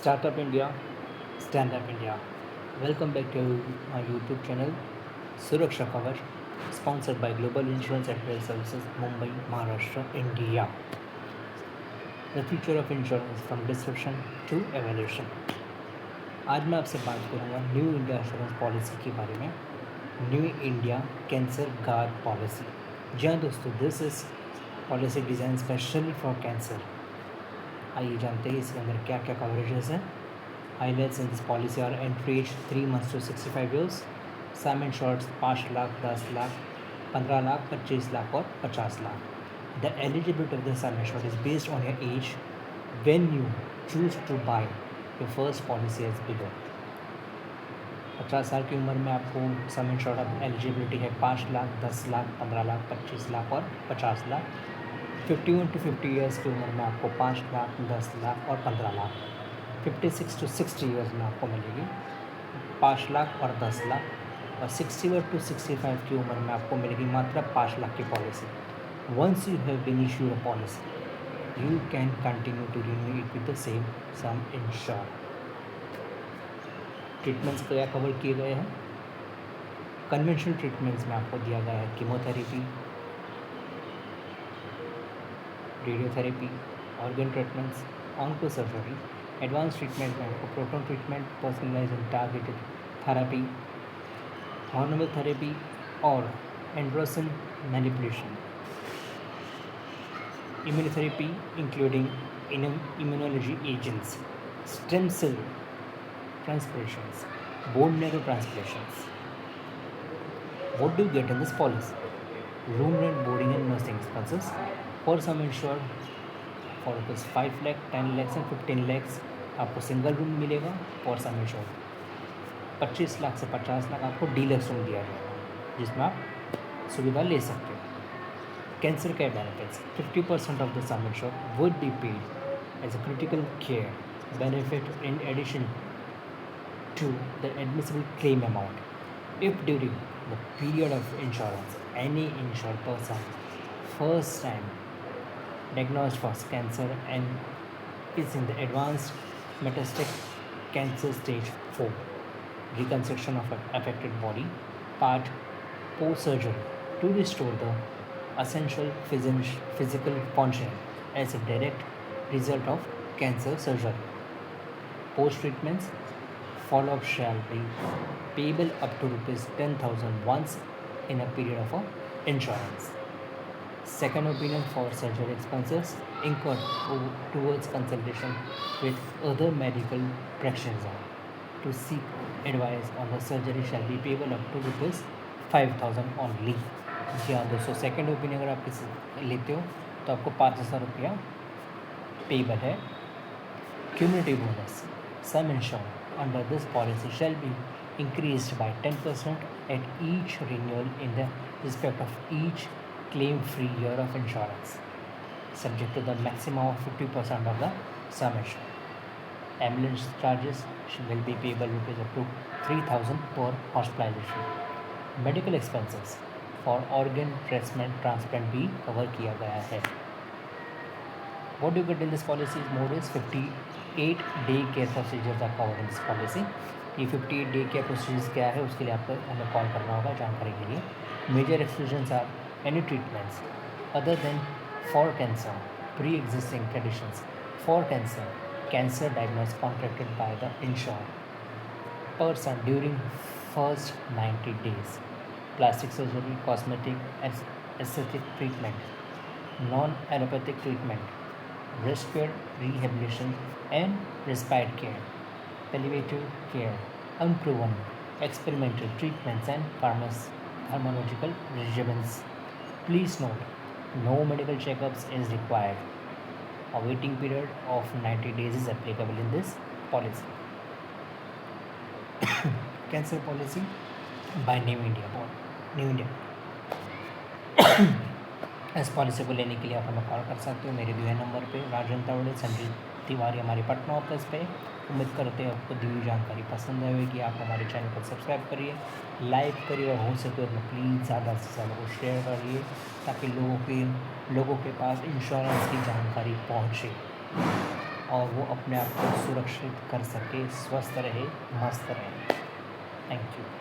Startup India, Stand Up India. Welcome back to my YouTube channel, Suraksha Cover, sponsored by Global Insurance and Health Services, Mumbai, Maharashtra, India. The future of insurance from disruption to evolution. आज मैं आपसे बात करूँगा new India insurance policy के बारे में, New India cancer guard policy. जी हाँ दोस्तों, this is policy design specially for cancer. आइए जानते हैं इसके अंदर क्या क्या कवरेजेस हैं। Highlights in this policy are entry age 3 months to 65 years, sum insured 5 lakh, 10 lakh, 15 lakh, 25 lakh और 50 lakh. The eligibility of the sum insured is based on your age when you choose to buy your first policy as below. 50 साल की उम्र में आपको सम insured अब eligibility है 5 लाख, 10 लाख, 15 लाख, 25 लाख और 50 lakh. 51 to 50 years की उम्र में आपको 5 लाख, 10 लाख और 15 लाख. 56 to 60 ईयर्स में आपको मिलेगी 5 लाख और 10 लाख और 61 to 65 की उम्र में आपको मिलेगी मात्र 5 लाख की policy. Once you have been issued a policy you can continue to renew it with the same sum insure. Treatments क्या कवर किए गए हैं? कन्वेंशनल ट्रीटमेंट्स में आपको दिया गया है chemotherapy, radiotherapy, organ treatments, onco surgery. Advance treatment में आपको proton treatment, personalised and targeted therapy, hormonal therapy और androgen manipulation. Immunotherapy including immunology agents, stem cell transplantations, bone marrow transplantations. What do you get in this policy? Room rent, boarding and nursing expenses for sum insured for rupees 5 lakh, 10 lakhs and 15 lakhs आपको single room मिलेगा. For some insured 25 lakh से 50 लाख आपको deluxe room दिया जाएगा जिसमें आप सुविधा ले सकते हो. Cancer care benefits 50% of the sum insured would be paid as a critical care benefit in addition to the admissible claim amount. If during the period of insurance any insured person first time diagnosed for cancer and is in the advanced metastatic cancer stage 4, reconstruction of an affected body part post surgery to restore the essential physical function as a direct result of cancer surgery. Post treatments follow-up shall be payable up to rupees 10,000 once in a period of insurance. Second opinion for surgery expenses incurred towards consultation with other medical practitioners to seek advice on the surgery shall be payable up to rupees 5,000 only. जी हाँ दोस्तों, second opinion अगर आप किसी लेते हो तो आपको 5,000 रुपया पेबल है. Cumulative bonus some insured under this policy shall be increased by 10% at each renewal in the respect of each claim-free year of insurance, subject to the maximum of 50% of the sum insured. Ambulance charges will be payable rupees up to 3,000 per hospitalization. Medical expenses for organ transplant भी cover किया गया है. What do you get in this policy mode is 58 day care procedures are covered in this policy. ये 58 day care procedures क्या है उसके लिए आपको हमें कॉल करना होगा जानकारी के लिए. Major exclusions are any treatments other than for cancer, pre-existing conditions for cancer, cancer diagnosed contracted by the insured person during first 90 days, plastic surgery, cosmetic, aesthetic treatment, non-allopathic treatment, breast care rehabilitation and respite care, palliative care, unproven experimental treatments and pharmacological regimens. Please note, no medical checkups is required. A waiting period of 90 days is applicable in this policy. Cancer policy by New India. इस policy को लेने के लिए आप हमें call कर सकते हो मेरे दिए नंबर पे. राजन तावड़े, संजीव तिवारी हमारे पटना ऑफिस पे. उम्मीद करते हैं आपको दी हुई जानकारी पसंद आएगी. आप हमारे चैनल को सब्सक्राइब करिए, लाइक करिए और हो सके तो प्लीज़ ज़्यादा से ज़्यादा को शेयर करिए ताकि लोगों के पास इंश्योरेंस की जानकारी पहुँचे. और वो अपने आप को सुरक्षित कर सके, स्वस्थ रहे, मस्त रहे। Thank you.